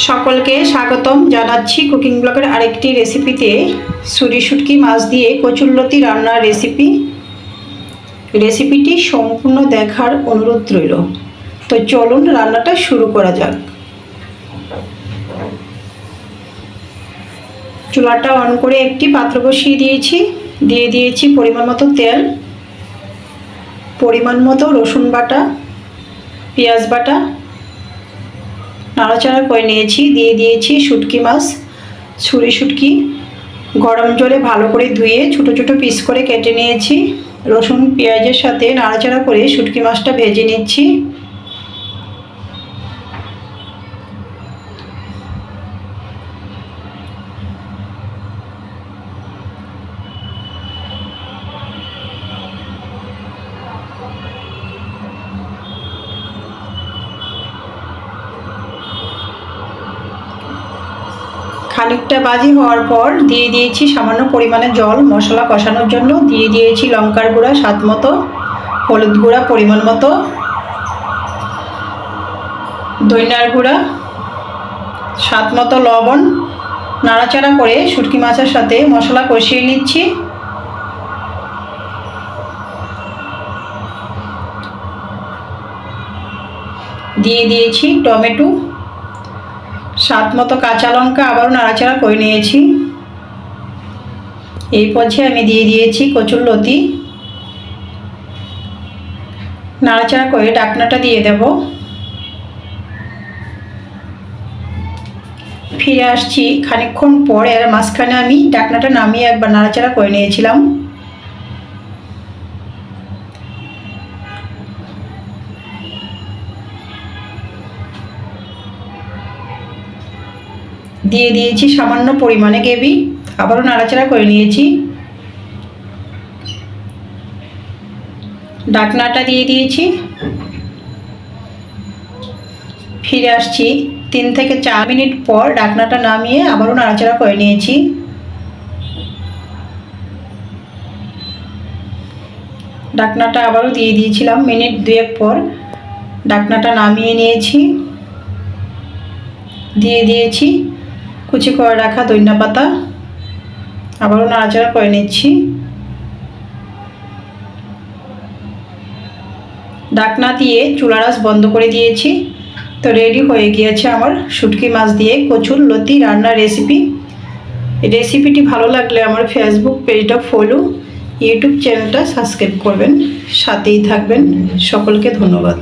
সকলকে স্বাগতম জানাচ্ছি কুকিং ব্লগের আরেকটি রেসিপিতে। ছুরি শুটকি মাছ দিয়ে কচুরলতি রান্নার রেসিপিটি সম্পূর্ণ দেখার অনুরোধ রইল। তো চলুন রান্নাটা শুরু করা যাক। চুলাটা অন করে একটি পাত্র বসিয়ে দিয়ে দিয়েছি পরিমাণ মতো তেল, পরিমাণ মতো রসুন বাটা, পেঁয়াজ বাটা, নাড়াচাড়া করে নিয়েছি। দিয়ে দিয়েছি শুটকি মাছ, ছুরি শুটকি গরম জলে ভালো করে ধুয়ে ছোটো ছোটো পিস করে কেটে নিয়েছি। রসুন পেঁয়াজের সাথে নাড়াচাড়া করে শুটকি মাছটা ভেজে নিচ্ছি। খানিকটা ভাজি হওয়ার পর দিয়ে দিয়েছি সামান্য পরিমাণে জল মশলা কষানোর জন্য। দিয়ে দিয়েছি লঙ্কার গুঁড়া স্বাদ মতো, হলুদ গুঁড়া পরিমাণ মতো, ধনিয়ার গুঁড়া স্বাদ মতো, লবণ। নাড়াচাড়া করে শুটকি মাছের সাথে মশলা কষিয়ে নিচ্ছি। দিয়ে দিয়েছি টমেটো, স্বাদ মতো কাঁচা লঙ্কা, আবারও নাড়াচাড়া করে নিয়েছি। এই পর্যায়ে আমি দিয়ে দিয়েছি কচুরলতি। নাড়াচাড়া করে ঢাকনাটা দিয়ে দেব। ফিরে আসছি খানিকক্ষণ পর। এর মাঝখানে আমি ঢাকনাটা নামিয়ে একবার নাড়াচাড়া করে নিয়েছিলাম। দিয়ে দিয়েছি সামান্য পরিমাণে গ্রেভি, আবারও নাড়াচাড়া করে নিয়েছি। ঢাকনাটা দিয়ে দিয়েছি। ফিরে আসছি 3 থেকে 4 মিনিট পর। ঢাকনাটা নামিয়ে আবারও নাড়াচাড়া করে নিয়েছি। ঢাকনাটা আবারও দিয়ে দিয়েছিলাম মিনিট 2 পর। ঢাকনাটা নামিয়ে নিয়েছি। দিয়ে দিয়েছি কুচি করে রাখা ধনিয়া পাতা, আবারও নাড়াচাড়া করে নিচ্ছি। ঢাকনা দিয়ে চুলার আঁচ বন্ধ করে দিয়েছি। তো রেডি হয়ে গিয়েছে আমার শুটকি মাছ দিয়ে কচুরলতি রান্নার রেসিপিটি ভালো লাগলে আমার ফেসবুক পেজটা ফলো, ইউটিউব চ্যানেলটা সাবস্ক্রাইব করবেন, সাথেই থাকবেন। সকলকে ধন্যবাদ।